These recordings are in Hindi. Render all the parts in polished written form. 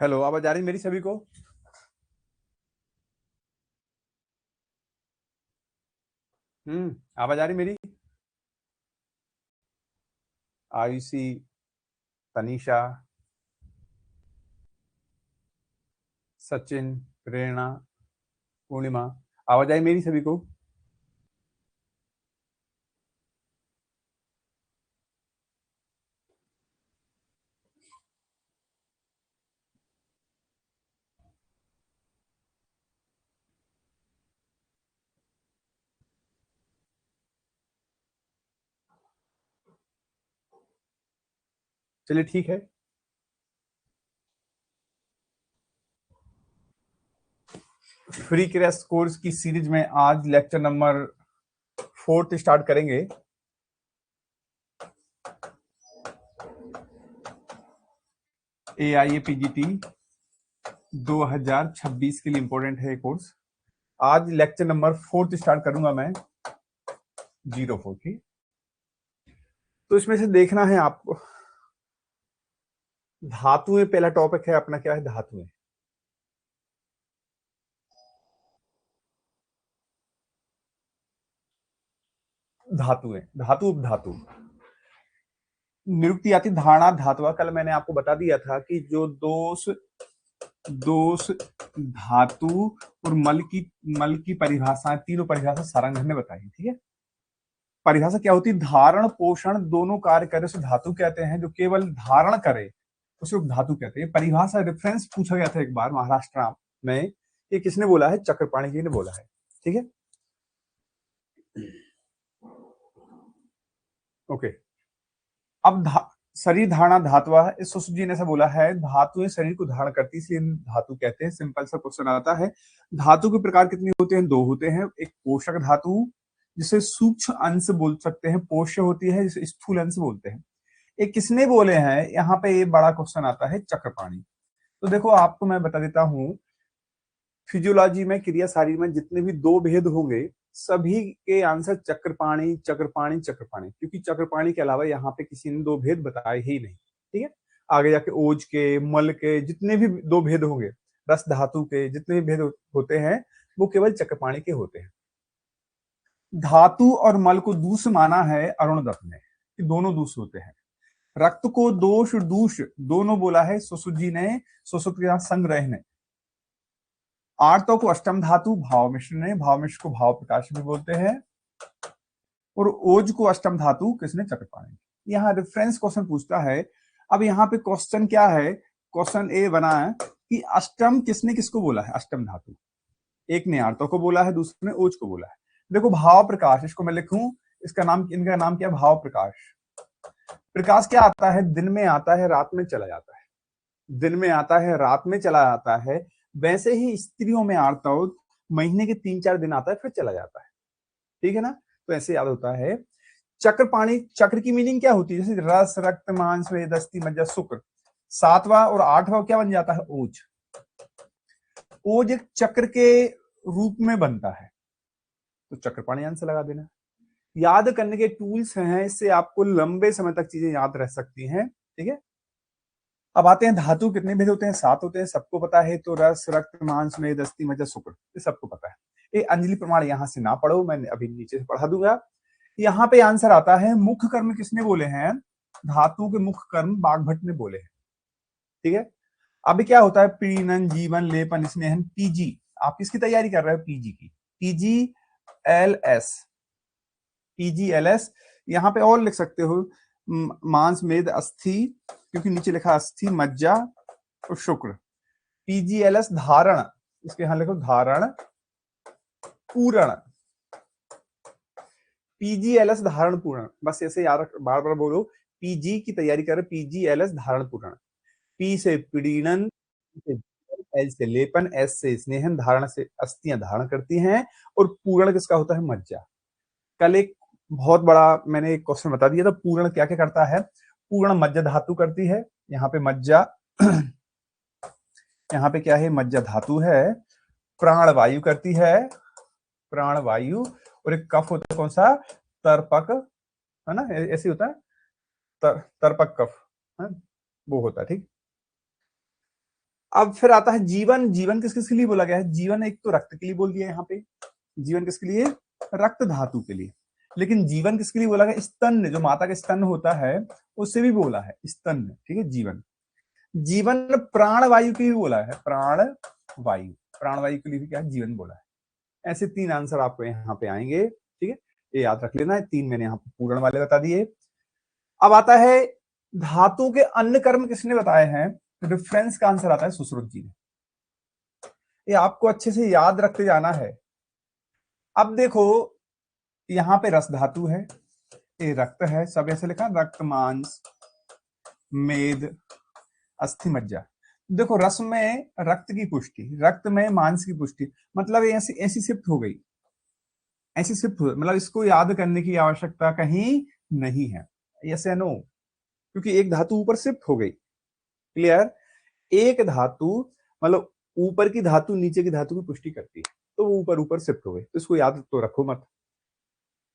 हेलो, आवाज आ रही मेरी सभी को? आवाज आ रही मेरी? आयुषी, तनीषा, सचिन, प्रेरणा, पूर्णिमा, आवाज आई मेरी सभी को? चलिए ठीक है। फ्री क्रैश कोर्स की सीरीज में आज लेक्चर नंबर 4 स्टार्ट करेंगे। AIAPGT 2026 के लिए इंपॉर्टेंट है कोर्स। आज लेक्चर नंबर 4 स्टार्ट करूंगा मैं, 04 की। तो इसमें से देखना है आपको, धातुएं पहला टॉपिक है अपना। क्या है? धातुएं। धातुएं, धातु उपधातु, निरुक्ति आती धारणा धातुआ। कल मैंने आपको बता दिया था कि जो दोष दोष धातु और मल की परिभाषाएं, तीनों परिभाषा सारंग ने बताई। ठीक है। परिभाषा क्या होती है? धारण पोषण दोनों कार्य करे उसे धातु कहते हैं। जो केवल धारण करे उसे उपधातु कहते हैं। परिभाषा रेफरेंस पूछा गया था एक बार महाराष्ट्र में। ये किसने बोला है? चक्रपाणी जी ने बोला है। ठीक है, ओके। अब शरीर धारणा धातुआ है। इस सुश्रुत जी ने ऐसा बोला है, धातुएं शरीर को धारण करती, इसलिए धातु कहते हैं। सिंपल सा क्वेश्चन आता है, धातु के प्रकार कितने होते हैं? 2 होते हैं। एक पोषक धातु जिसे सूक्ष्म अंश बोल सकते हैं, पोष्य होती है जिसे स्थूल अंश बोलते हैं। एक किसने बोले हैं? यहाँ पे ये बड़ा क्वेश्चन आता है, चक्रपाणी। तो देखो आपको मैं बता देता हूं, फिजियोलॉजी में, क्रिया शरीर में जितने भी 2 भेद होंगे सभी के आंसर चक्रपाणी चक्रपाणी चक्रपाणी, क्योंकि चक्रपाणी के अलावा यहाँ पे किसी ने 2 भेद बताए ही नहीं। ठीक है। आगे जाके ओज के, मल के जितने भी 2 भेद होंगे, रस धातु के जितने भी भेद होते हैं वो केवल चक्रपाणी के होते हैं। धातु और मल को दूष माना है अरुणदत्त ने कि दोनों दूष होते हैं। रक्त को दोष दूष दोनों बोला है सुश्रुत जी ने, सुश्रुत के संग्रह ने। आर्तों को अष्टम धातु भाव मिश्र ने, भाव मिश्र को भाव प्रकाश भी बोलते हैं। और ओज को अष्टम धातु किसने? चक्रपाणी। यहाँ रेफरेंस क्वेश्चन पूछता है। अब यहाँ पे क्वेश्चन क्या है? क्वेश्चन ए बना है कि अष्टम किसने किसको बोला है? अष्टम धातु एक ने आर्तों को बोला है, दूसरे ने ओज को बोला है। देखो भाव प्रकाश, इसको मैं लिखूं, इसका नाम, इनका नाम क्या? भाव प्रकाश। प्रकाश क्या आता है? दिन में आता है, रात में चला जाता है। दिन में आता है, रात में चला जाता है। वैसे ही स्त्रियों में आर्तव महीने के 3-4 दिन आता है, फिर चला जाता है। ठीक है ना? तो ऐसे याद होता है। चक्रपाणी, चक्र की मीनिंग क्या होती है? जैसे रस, रक्त, मांस, वेद, अस्थि, मज्जा, शुक्र। 7वां और 8वां क्या बन जाता है? ओज। ओज एक चक्र के रूप में बनता है, तो चक्रपाणी आंसर लगा देना। याद करने के टूल्स हैं, इससे आपको लंबे समय तक चीजें याद रह सकती हैं। ठीक है। अब आते हैं, धातु कितने भेद होते हैं? 7 होते हैं, सबको पता है। तो रस, रक्त, मांस, मेद, अस्थि, मज्जा, शुक्र, ये सबको पता है। ये अंजलि प्रमाण यहां से ना पढ़ो, मैं अभी नीचे से पढ़ा दूंगा। यहाँ पे आंसर आता है, मुख्य कर्म किसने बोले हैं? धातु के मुख्य कर्म बागभट्ट ने बोले हैं। ठीक है। अभी क्या होता है? पीड़न, जीवन, लेपन, स्नेहन, पीजी। आप किसकी तैयारी कर रहे हो? पीजी की। PGLS, PGLS। यहाँ पे और लिख सकते हो, मांस, मेद, अस्थि, क्योंकि नीचे लिखा अस्थि, मज्जा और शुक्र। PGLS धारण, इसके यहां लिखो धारण पूरण। PGLS धारण पूरण, बस ऐसे याद, बार बार बोलो। पीजी की तैयारी कर, PGLS धारण पूरण। पी से पीड़न, एल से लेपन, एस से स्नेहन, धारण से अस्थियां धारण करती हैं, और पूरण किसका होता है? मज्जा। कल एक बहुत बड़ा मैंने एक क्वेश्चन बता दिया था, पूर्ण क्या क्या करता है? पूर्ण मज्जा धातु करती है। यहाँ पे मज्जा यहाँ पे क्या है? मज्जा धातु है। प्राण वायु करती है, प्राण वायु। और एक कफ होता है, कौन सा? तर्पक, है ना? ऐसे होता है, तर्पक कफ है, वो होता है। ठीक। अब फिर आता है जीवन। जीवन किस किस के लिए बोला गया है? जीवन एक तो रक्त के लिए बोल दिया यहाँ पे, जीवन किसके लिए? रक्त धातु के लिए। लेकिन जीवन किसके लिए बोला गया? स्तन, जो माता का स्तन होता है उससे भी बोला है, स्तन, ठीक है, जीवन। जीवन प्राण वायु के लिए बोला है, प्राण वायु, प्राण वायु के लिए भी क्या है? जीवन बोला है। ऐसे 3 आंसर आपको यहाँ पे आएंगे, ठीक है, ये याद रख लेना है। 3 मैंने यहाँ पे पूर्ण वाले बता दिए। अब आता है धातु के अन्य कर्म किसने बताए हैं? रेफरेंस का आंसर आता है सुश्रुत जी ने। ये आपको अच्छे से याद रखते जाना है। अब देखो यहाँ पे रस धातु है, ये रक्त है, सब ऐसे लिखा, रक्त, मांस, मेद, अस्थि, मज्जा। देखो रस में रक्त की पुष्टि, रक्त में मांस की पुष्टि, मतलब ऐसी ऐसी शिफ्ट हो गई, ऐसी शिफ्ट हो, मतलब इसको याद करने की आवश्यकता कहीं नहीं है, यस या नो? क्योंकि एक धातु ऊपर शिफ्ट हो गई। क्लियर? एक धातु मतलब ऊपर की धातु नीचे की धातु की पुष्टि करती है, तो वो ऊपर ऊपर शिफ्ट हो गई, तो इसको याद तो रखो मत।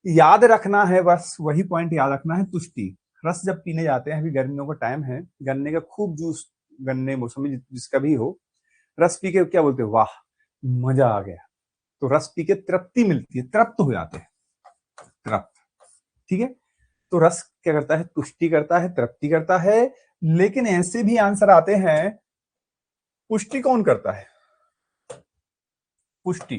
याद रखना है बस वही पॉइंट याद रखना है, तुष्टि। रस जब पीने जाते हैं, अभी गर्मियों का टाइम है, गन्ने का खूब जूस, गन्ने मौसमी जिसका भी हो, रस पी के क्या बोलते हैं? वाह मजा आ गया। तो रस पी के तृप्ति मिलती है, तृप्त हो जाते हैं, तृप्त, ठीक है। तो रस क्या करता है? तुष्टि करता है, तृप्ति करता है। लेकिन ऐसे भी आंसर आते हैं, पुष्टि कौन करता है? पुष्टि,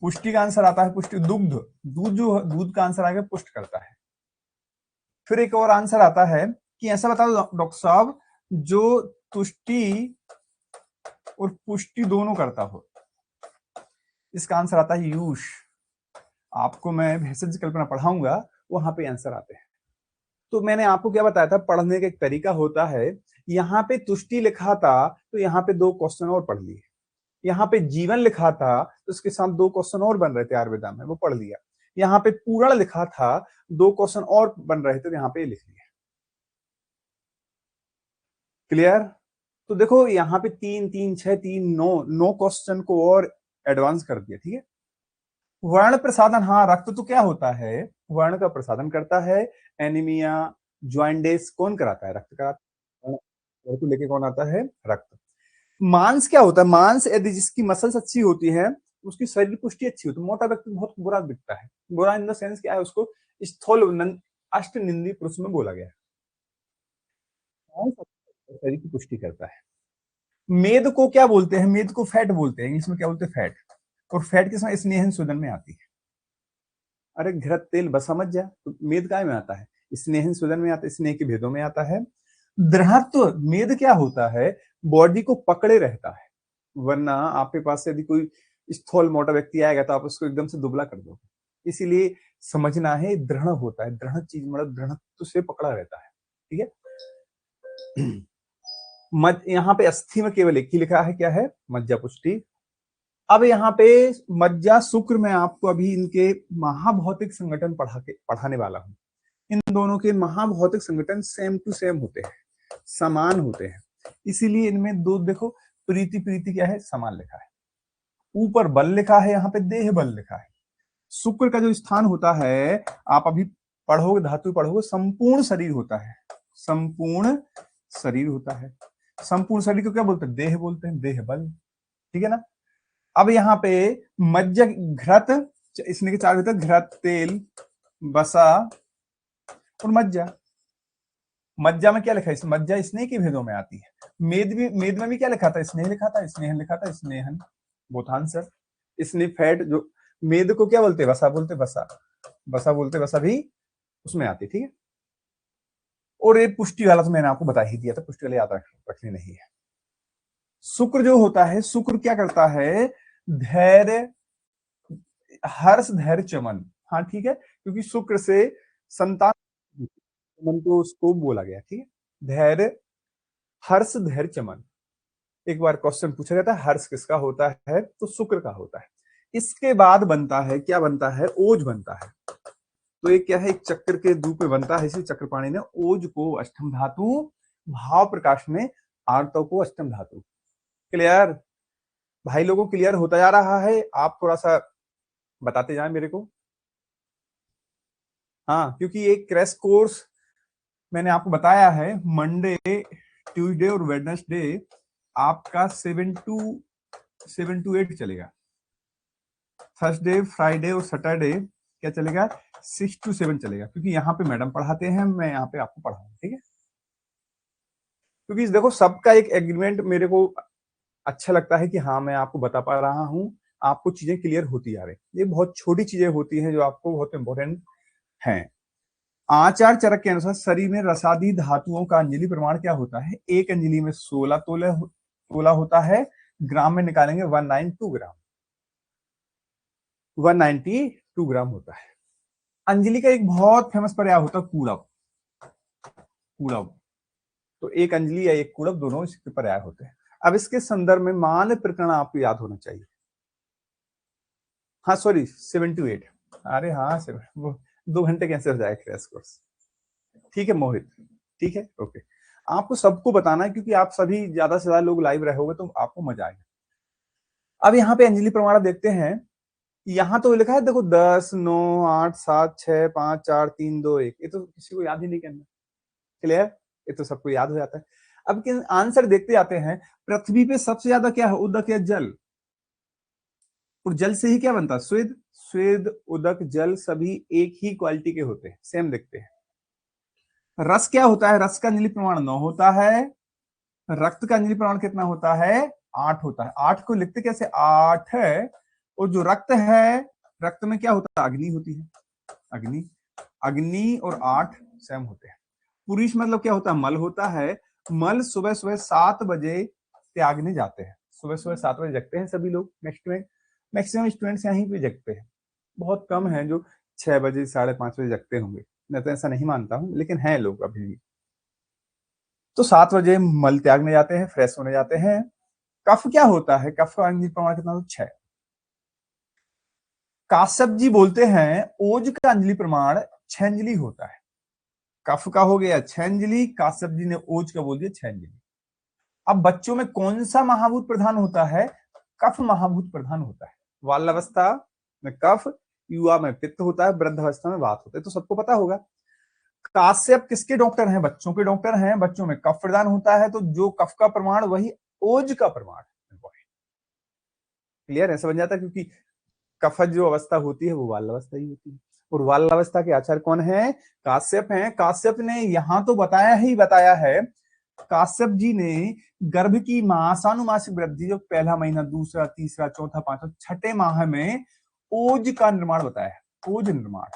पुष्टि का आंसर आता है पुष्टि, दुग्ध, दूध, जो दूध का आंसर आएगा पुष्ट करता है। फिर एक और आंसर आता है कि ऐसा बता दो डॉक्टर साहब, जो तुष्टि और पुष्टि दोनों करता हो, इसका आंसर आता है यूष। आपको मैं भेषज कल्पना पढ़ाऊंगा, वहां पे आंसर आते हैं। तो मैंने आपको क्या बताया था, पढ़ने का एक तरीका होता है। यहाँ पे तुष्टि लिखा था तो यहाँ पे 2 क्वेश्चन और पढ़ लिए। यहाँ पे जीवन लिखा था तो उसके साथ 2 क्वेश्चन और बन रहे थे आयुर्वेदा में, वो पढ़ लिया। यहाँ पे पूर्ण लिखा था, 2 क्वेश्चन और बन रहे थे, तो यहाँ पे लिख लिया। क्लियर? तो देखो यहाँ पे 3 3 6 3 9 9 क्वेश्चन को और एडवांस कर दिया, ठीक है। वर्ण प्रसाधन, हाँ, रक्त तो क्या होता है? वर्ण का प्रसाधन करता है। एनीमिया, ज्वाइंडिस कौन कराता है? रक्त कराता है। वर्ण को लेके कौन आता है? रक्त। मांस क्या होता है? मांस यदि जिसकी मसल्स अच्छी होती है, उसकी शरीर पुष्टि अच्छी होती है। मोटा व्यक्ति बहुत बुरा दिखता है, बुरा इन द सेंस क्या है, उसको स्थूल अष्ट निंदी पुरुष में बोला गया है। मांस शरीर की पुष्टि करता है। मेद को क्या बोलते हैं? मेद को फैट बोलते हैं, इंग्लिश में क्या बोलते हैं? फैट। और फैट के साथ स्नेहन सूदन में आती है। अरे घृत तेल बस समझ जा, तो मेद काय में आता है? स्नेहन सूदन में आता है, स्नेह के भेदों में आता है। दृढ़त्व, मेद क्या होता है? बॉडी को पकड़े रहता है, वरना आपके पास से यदि कोई स्थूल मोटा व्यक्ति आएगा तो आप उसको एकदम से दुबला कर दोगे। इसीलिए समझना है, दृढ़ होता है, दृढ़ चीज मतलब दृढ़त्व से पकड़ा रहता है, ठीक है। यहाँ पे अस्थि में केवल एक ही लिखा है, क्या है? मज्जा पुष्टि। अब यहाँ पे मज्जा शुक्र में आपको अभी इनके महाभौतिक संगठन पढ़ाने वाला हूं। इन दोनों के महाभौतिक संगठन सेम टू सेम होते हैं, समान होते हैं। इसीलिए इनमें दो देखो, प्रीति प्रीति क्या है? समान लिखा है। ऊपर बल लिखा है, यहाँ पे देह बल लिखा है। शुक्र का जो स्थान होता है, आप अभी पढ़ोगे, धातु पढ़ोगे, संपूर्ण शरीर होता है, संपूर्ण शरीर होता है। संपूर्ण शरीर को क्या बोलते हैं? देह बोलते हैं, देह बल, ठीक है ना। अब यहाँ पे मज्जा, घृत, इसने के 4 होता है, घृत, तेल, बसा और मज्जा। मज्जा में क्या लिखा है? मज्जा स्नेह के भेदों में आती है। मेद में भी क्या लिखा था? स्नेह लिखा था, स्नेहन लिखा था, स्नेहन बोथ आंसर। स्नेह फैट, जो मेद को क्या बोलते? वसा बोलते, वसा, वसा बोलते, वसा भी उसमें आती, ठीक है। और ये पुष्टि वाला तो मैंने आपको बता ही दिया था, पुष्टि वाले याद रखने नहीं है। शुक्र जो होता है, शुक्र क्या करता है? धैर्य, हर्ष, धैर्य, चमन, हाँ ठीक है, क्योंकि शुक्र से संतान, चमन को उसको बोला गया, ठीक है। धैर्य, हर्ष, धैर्य, चमन। एक बार क्वेश्चन पूछा जाता है हर्ष किसका होता है, तो शुक्र का होता है। इसके बाद बनता है, क्या बनता है? ओज बनता है। तो ये क्या है? एक चक्र के रूप में बनता है, इसी चक्रपाणी ने ओज को अष्टम धातु, भाव प्रकाश में आर्तव को अष्टम धातु। क्लियर? भाई लोगों क्लियर होता जा रहा है? आप थोड़ा सा बताते जाए मेरे को। हाँ, क्योंकि एक क्रैश कोर्स मैंने आपको बताया है, मंडे, ट्यूसडे और वेडनेसडे आपका 7 to 8 चलेगा। थर्सडे, फ्राइडे और सैटरडे क्या चलेगा? 6 to 7 चलेगा, क्योंकि यहाँ पे मैडम पढ़ाते हैं, मैं यहाँ पे आपको पढ़ाऊंगा, ठीक है? क्योंकि देखो सबका एक एग्रीमेंट मेरे को अच्छा लगता है कि हाँ मैं आपको बता पा रहा हूँ, आपको चीजें क्लियर होती आ रही। ये बहुत छोटी चीजें होती हैं जो आपको बहुत इंपॉर्टेंट हैं। आचार चरक के अनुसार शरीर में रसादी धातुओं का अंजलि प्रमाण क्या होता है? एक अंजलि में 16 तोला होता है, ग्राम में निकालेंगे 192 ग्राम, 192 ग्राम होता है। अंजलि का एक बहुत फेमस पर्याय होता है कूड़ब। कूड़ब तो एक अंजलि या एक कूड़ब दोनों इसके पर्याय होते हैं। अब इसके संदर्भ में मान प्रकरण आपको याद होना चाहिए। हाँ सॉरी 7 to 8, अरे हाँ 7, वो 2 घंटे कैसे हो जाए क्रैश कोर्स। ठीक है मोहित, ठीक है ओके। आपको सबको बताना है क्योंकि आप सभी ज्यादा से ज्यादा लोग लाइव रहोगे तो आपको मजा आएगा। अब यहाँ पे अंजलि प्रमाण देखते हैं, यहाँ तो लिखा है देखो 10, 9, 8, 7, 6, 5, 4, 3, 2, 1, ये तो किसी को याद ही नहीं करना। क्लियर? ये तो सबको याद हो जाता है। अब आंसर देखते जाते हैं। पृथ्वी पे सबसे ज्यादा क्या है? उदक या जल? और जल से ही क्या बनता है? स्वेद। स्वेद, उदक, जल सभी एक ही क्वालिटी के होते हैं, सेम दिखते हैं। रस क्या होता है? रस का अंजलि प्रमाण 9 होता है। रक्त का अंजलि प्रमाण कितना होता है? 8 होता है। 8 को लिखते कैसे? 8 है। और जो रक्त है, रक्त में क्या होता है? अग्नि होती है। अग्नि, अग्नि और 8 सेम होते हैं। पुरुष मतलब क्या होता है? मल होता है। मल सुबह सुबह 7 बजे त्यागने जाते हैं। सुबह सुबह 7 बजे जगते हैं सभी लोग। मैक्सिमम स्टूडेंट्स यहीं पे जगते हैं, बहुत कम है जो 6 बजे 5:30 बजे जगते होंगे। मैं तो ऐसा नहीं मानता हूं, लेकिन हैं लोग अभी भी। तो 7 बजे मल त्यागने जाते हैं, फ्रेश होने जाते हैं। कफ क्या होता है? कफ का अंजलि प्रमाण कितना होता है? 6। काश्यप जी बोलते हैं ओज का अंजलि प्रमाण 6 अंजलि होता है। कफ का हो गया 6 अंजलि, काश्यप जी ने ओज का बोल दिया 6 अंजलि। अब बच्चों में कौन सा महाभूत प्रधान होता है? कफ महाभूत प्रधान होता है। बाल्यावस्था में कफ, युवा में पित्त होता है, वृद्धावस्था में वात होता है, तो सबको पता होगा। काश्यप किसके डॉक्टर हैं? बच्चों के डॉक्टर हैं। बच्चों में कफ प्रदान होता है, तो जो कफ का प्रमाण वही ओज का प्रमाण। क्लियर है? समझ जाता है, क्योंकि कफज जो अवस्था होती है वो बाल्यावस्था ही होती है। और बाल्यावस्था के आचार्य कौन है? काश्यप हैं। काश्यप ने यहां तो बताया ही बताया है, काश्यप जी ने गर्भ की मासानुमासिक वृद्धि, जो पहला महीना, दूसरा, तीसरा, चौथा, पांचवा, छठे माह में ओज का निर्माण बताया है। ओज निर्माण।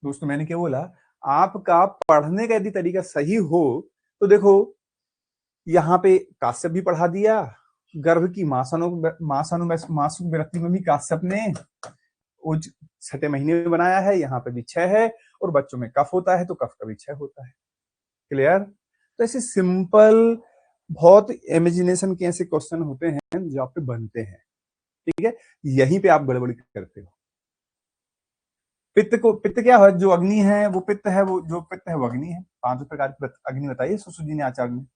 दोस्तों मैंने क्या बोला? आपका पढ़ने का यदि तरीका सही हो तो देखो यहाँ पे काश्यप भी पढ़ा दिया, गर्भ की मासानुमासिक वृद्धि में भी काश्यप ने ओज 6ठे महीने में बनाया है, यहाँ पे भी 6 है। और बच्चों में कफ होता है तो कफ का भी 6 होता है। क्लियर? तो ऐसे सिंपल बहुत इमेजिनेशन के ऐसे क्वेश्चन होते हैं जो आप पे बनते हैं, ठीक है? यहीं पे आप गड़बड़ी करते हो। पित्त क्या है? जो अग्नि है वो पित्त है, वो जो पित्त है वो अग्नि है। 5 प्रकार की अग्नि बताइए सुश्रुत जी ने आचार्य में।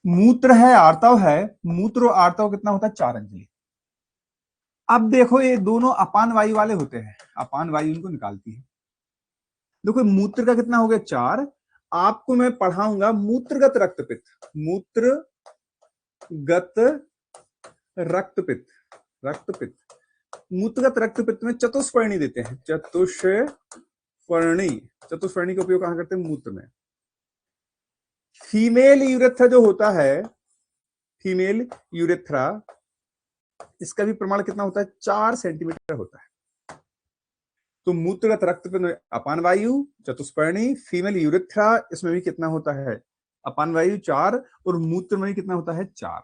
मूत्र है, आर्तव है। मूत्र और आर्तव कितना होता है? 4 अंजलि। अब देखो ये दोनों अपान वायु वाले होते हैं, अपान वायु इनको निकालती है। देखो मूत्र का कितना हो गया? 4। आपको मैं पढ़ाऊंगा मूत्रगत रक्तपित्त। मूत्रगत रक्तपित्त, रक्तपित्त। मूत्रगत रक्तपित्त में चतुष्पर्णी देते हैं। चतुष्पर्णी, चतुष्पर्णी का उपयोग कहां करते हैं? मूत्र में। फीमेल यूरेथ्रा जो होता है, फीमेल यूरेथ्रा, इसका भी प्रमाण कितना होता है? 4 सेंटीमीटर होता है। तो मूत्रगत रक्तपित्त में अपान वायु, चतुष्पर्णी, फीमेल यूरेथ्रा, इसमें भी कितना होता है? अपान वायु 4, और मूत्र में भी कितना होता है? 4।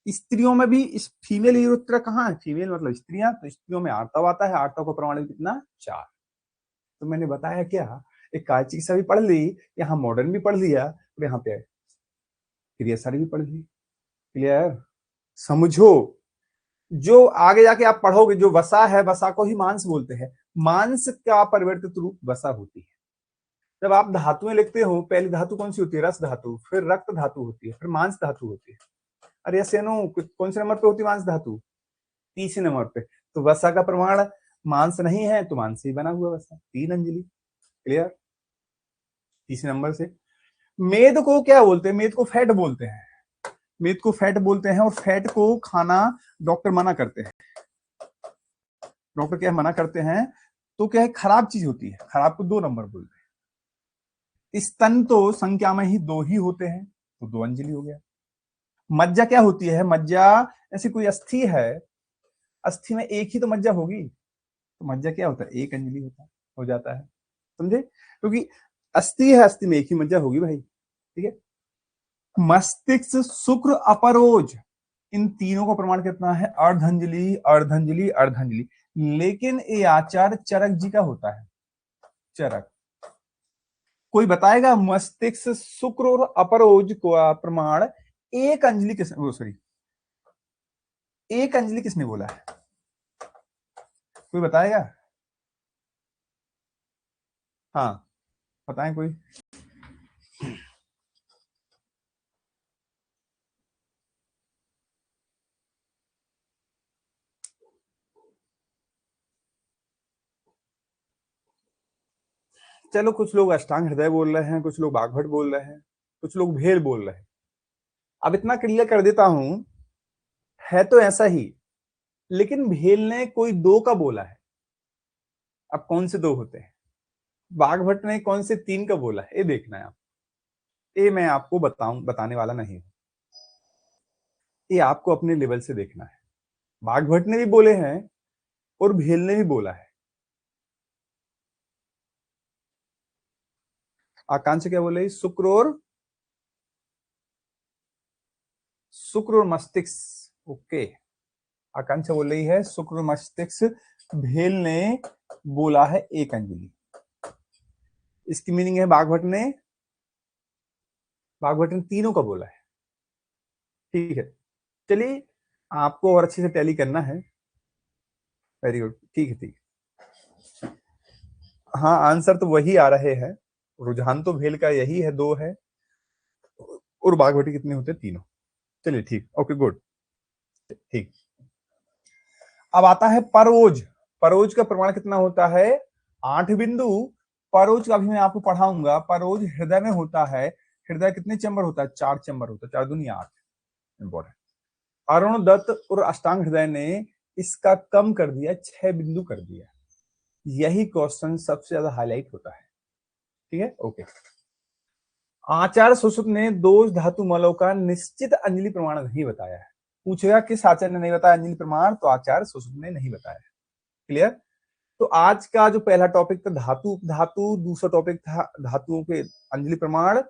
स्त्रियों में भी इस फीमेल यूरेथ्रा कहाँ है? फीमेल मतलब स्त्रियां, तो स्त्रियों में आर्तव आता है, आर्तव का प्रमाण भी कितना? 4। तो मैंने बताया क्या, एक काय चिकित्सा भी पढ़ ली, यहाँ मॉडर्न भी पढ़ लिया, और यहाँ पे क्रियासारी भी पढ़ ली। क्लियर? समझो, जो आगे जाके आप पढ़ोगे, जो वसा है, वसा को ही मांस बोलते हैं। मांस का परिवर्तित रूप वसा होती है। जब आप धातुएं लिखते हो, पहली धातु कौन सी होती है? रस धातु, फिर रक्त धातु होती है, फिर मांस धातु होती है। अरे सेनो, कौन से नंबर पे होती है मांस धातु? तीसरे नंबर पे। तो वसा का प्रमाण मांस नहीं है, तो मांस ही बना हुआ वसा, 3 अंजलि। क्लियर? तीसरे नंबर से मेद को क्या बोलते हैं? मेद को फैट बोलते हैं। मेद को फैट बोलते हैं और फैट को खाना डॉक्टर मना करते हैं। डॉक्टर क्या मना करते हैं? तो क्या है, खराब चीज होती है, खराब को 2 नंबर बोलते हैं। स्तन तो संख्या में ही 2 ही होते हैं, तो 2 अंजलि हो गया। मज्जा क्या होती है? मज्जा ऐसी कोई अस्थि है, अस्थि में एक ही तो मज्जा होगी, तो मज्जा क्या होता है? 1 अंजलि होता है, हो जाता है। समझे? क्योंकि अस्थि है, अस्थि में एक ही मज्जा होगी भाई। ठीक है। मस्तिष्क, शुक्र, अपरोज, इन तीनों का प्रमाण कितना है? अर्धंजलि, अर्धंजलि, अर्धंजलि। लेकिन ये आचार चरक जी का होता है, चरक। कोई बताएगा मस्तिष्क, शुक्र और अपरोज का प्रमाण 1 अंजलि किसने, सॉरी, 1 अंजलि किसने बोला है? कोई बताएगा? हाँ, बताएं कोई। चलो, कुछ लोग अष्टांग हृदय बोल रहे हैं, कुछ लोग बागभट बोल रहे हैं, कुछ लोग भेल बोल रहे हैं। अब इतना क्लियर कर देता हूं, है तो ऐसा ही, लेकिन भेल ने कोई 2 का बोला है। अब कौन से 2 होते हैं? बागभट ने कौन से 3 का बोला है, ये देखना है आप। ये मैं आपको बताने वाला नहीं हूं, ये आपको अपने लेवल से देखना है। बागभट ने भी बोले हैं और भेल ने भी बोला है। आकांक्षा क्या बोले? शुक्र और मस्तिष्क। ओके, आकांक्षा बोल रही है शुक्र और मस्तिष्क। भेल ने बोला है 1 अंजलि। इसकी मीनिंग है बागभट ने तीनों का बोला है। ठीक है, चलिए, आपको और अच्छे से टैली करना है। वेरी गुड, ठीक है, ठीक है। हाँ, आंसर तो वही आ रहे हैं। रुझान तो भेल का यही है, 2 है, और बागभटी कितने होते हैं? 3। चलिए, ठीक, ओके, गुड, ठीक। अब आता है परोज। परोज का प्रमाण कितना होता है? 8 बिंदु। परोज का भी मैं आपको पढ़ाऊंगा। परोज हृदय में होता है। हृदय कितने चैम्बर होता है? 4 चैम्बर होता है, 4 दूनी 8। इंपॉर्टेंट। अरुण दत्त और अष्टांग हृदय ने इसका कम कर दिया, 6 बिंदु कर दिया। यही क्वेश्चन सबसे ज्यादा हाईलाइट होता है। ठीक है, ओके। आचार्य सुश्रुत ने दोष धातु मलों का निश्चित अंजलि प्रमाण नहीं बताया है। पूछेगा किस आचार्य ने नहीं बताया अंजलि प्रमाण, तो आचार्य सुश्रुत ने नहीं बताया। क्लियर? तो आज का जो पहला टॉपिक था धातु उपधातु, दूसरा टॉपिक था धातुओं के अंजलि प्रमाण,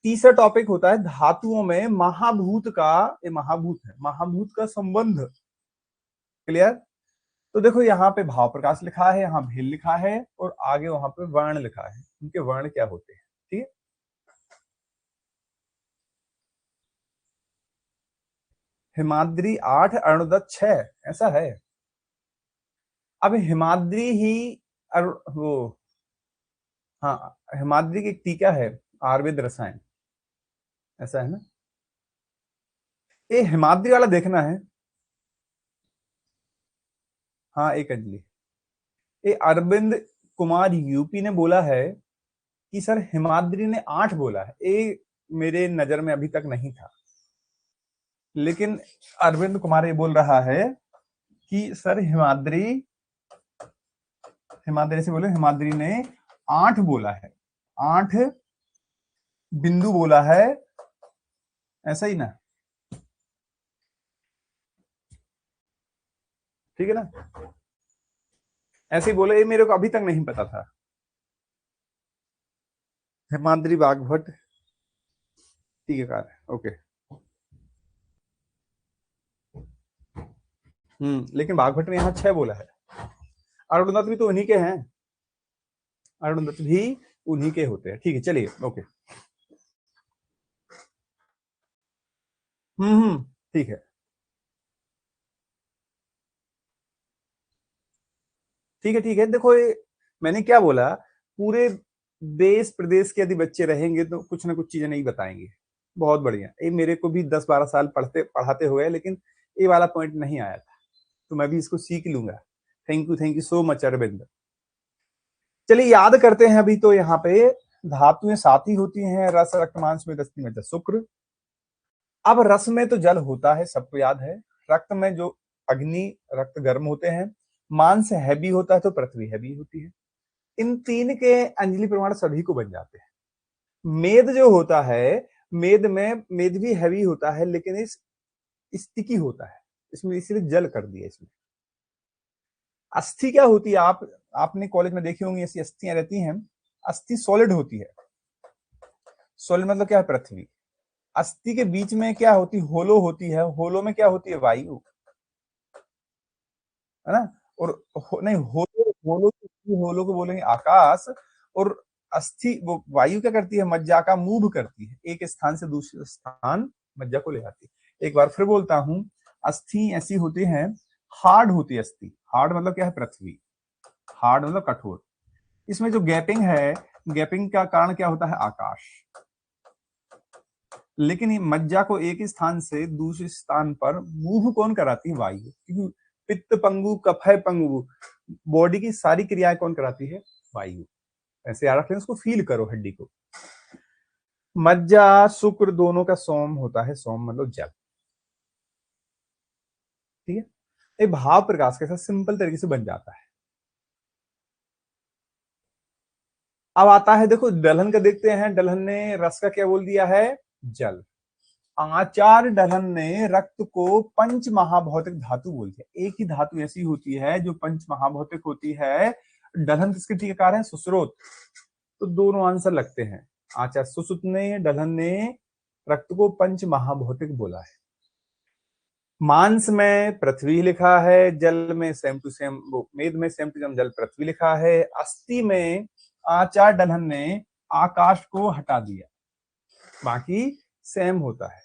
तीसरा टॉपिक होता है धातुओं में महाभूत का, ये महाभूत है, महाभूत का संबंध। क्लियर? तो देखो, यहाँ पे भाव प्रकाश लिखा है, यहाँ भेल लिखा है, और आगे वहां पे वर्ण लिखा है। उनके वर्ण क्या होते हैं? ठीक है। हिमाद्री 8, अरुणदत्त 6, ऐसा है। अब हिमाद्री ही वो, हाँ, हिमाद्री की एक टीका है आयुर्वेद रसायन, ऐसा है ना। ये हिमाद्री वाला देखना है। हाँ, 1 अंजलि। ये अरविंद कुमार यूपी ने बोला है कि सर हिमाद्री ने 8 बोला है। ये मेरे नजर में अभी तक नहीं था, लेकिन अरविंद कुमार ये बोल रहा है कि सर हिमाद्री, हिमाद्री से बोले, हिमाद्री ने 8 बोला है, 8 बिंदु बोला है, ऐसा ही ना? ठीक है ना? ऐसे ही बोले, ये मेरे को अभी तक नहीं पता था। हिमाद्री बागभट, ठीक है, कार है, ओके। लेकिन बागभट ने यहाँ 6 बोला है। अरुणदत्त भी तो उन्हीं के हैं, अरुणदत्त भी उन्हीं के होते हैं। ठीक है, चलिए, ओके। ठीक है, ठीक है, ठीक है। देखो, ये मैंने क्या बोला, पूरे देश प्रदेश के यदि बच्चे रहेंगे तो कुछ ना कुछ चीजें नहीं बताएंगे। बहुत बढ़िया। ये मेरे को भी 10-12 साल पढ़ाते हुए, लेकिन ये वाला पॉइंट नहीं आया था, तो मैं भी इसको सीख लूंगा। Thank you so much Arvind. चलिए, याद करते हैं अभी तो यहाँ पे धातुएं सात ही होती हैं, रस, रक्त, मांस, मेद, अस्थि, मज्जा, शुक्र। अब रस में तो जल होता है, सबको याद है। रक्त में जो अग्नि, रक्त गर्म होते हैं। मांस हैवी होता है तो पृथ्वी हैवी होती है। इन तीन के अंजलि प्रमाण सभी को बन जाते हैं। मेद जो होता है, मेद भी हैवी होता है, लेकिन इस स्टिकी होता है, इसमें इसलिए जल कर दिया इसमें। अस्थि क्या होती है, आपने कॉलेज में देखी होंगी, ऐसी अस्थियां रहती हैं। अस्थि सॉलिड होती है। सॉलिड मतलब क्या है, पृथ्वी। अस्थि के बीच में क्या होती, होलो होती है। होलो में क्या होती है, वायु, है ना। और नहीं, होलो होलो होलो को बोलेंगे आकाश। और अस्थि, वो वायु क्या करती है, मज्जा का मूव करती है, एक स्थान से दूसरे स्थान मज्जा को ले जाती है। एक बार फिर बोलता हूं, अस्थि ऐसी होती है, हार्ड होती है अस्थि। हार्ड मतलब क्या है, पृथ्वी। हार्ड मतलब कठोर। इसमें जो गैपिंग है, गैपिंग का कारण क्या होता है, आकाश। लेकिन ये मज्जा को एक स्थान से दूसरे स्थान पर मूव कौन कराती है, वायु। क्योंकि पित्त पंगु, कफय पंगु, बॉडी की सारी क्रियाएं कौन कराती है, वायु। ऐसे याद रख लें, उसको फील करो हड्डी को। मज्जा शुक्र दोनों का सोम होता है, सोम मतलब जल। ठीक है, ये भाव प्रकाश के साथ सिंपल तरीके से बन जाता है। अब आता है, देखो दलहन का देखते हैं। दलहन ने रस का क्या बोल दिया है, जल। आचार्य दलहन ने रक्त को पंच महाभौतिक धातु बोल दिया। एक ही धातु ऐसी होती है जो पंच महाभौतिक होती है। दलहन किसके टीकाकार है, सुश्रोत। तो दोनों आंसर लगते हैं। आचार्य सुश्रुत ने, दलहन ने रक्त को पंच महाभौतिक बोला है। मांस में पृथ्वी लिखा है, जल में सेम टू सेम, वो मेद में सेम टू सेम जल पृथ्वी लिखा है। अस्थि में आचार्य दलहन ने आकाश को हटा दिया, बाकी सेम होता है।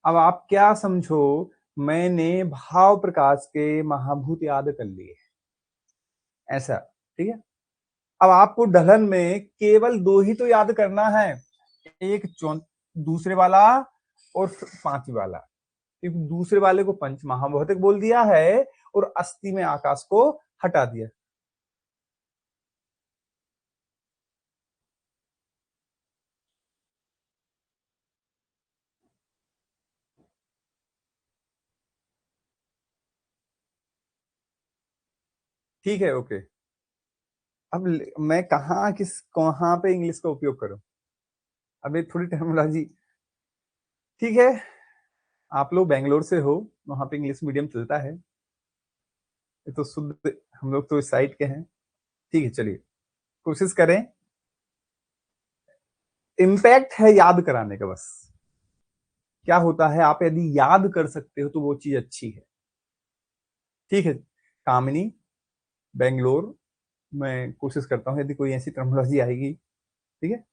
अब आप क्या समझो, मैंने भाव प्रकाश के महाभूत याद कर लिए, ऐसा। ठीक है, अब आपको दलहन में केवल दो ही तो याद करना है, एक दूसरे वाला और पांचवी वाला। क्योंकि दूसरे वाले को पंच महाभौतिक बोल दिया है और अस्थि में आकाश को हटा दिया। ठीक है, ओके। अब मैं कहां पे इंग्लिश का उपयोग करूं, अब ये थोड़ी टर्मिनोलॉजी। ठीक है, आप लोग बेंगलोर से हो, वहां पे इंग्लिश मीडियम चलता है, ये तो शुद्ध, हम लोग तो इस साइड के हैं। ठीक है, चलिए कोशिश करें। इम्पैक्ट है याद कराने का बस। क्या होता है, आप यदि याद कर सकते हो तो वो चीज अच्छी है। ठीक है, कामिनी, बेंगलोर, मैं कोशिश करता हूँ यदि कोई ऐसी टर्मिनोलॉजी आएगी। ठीक है,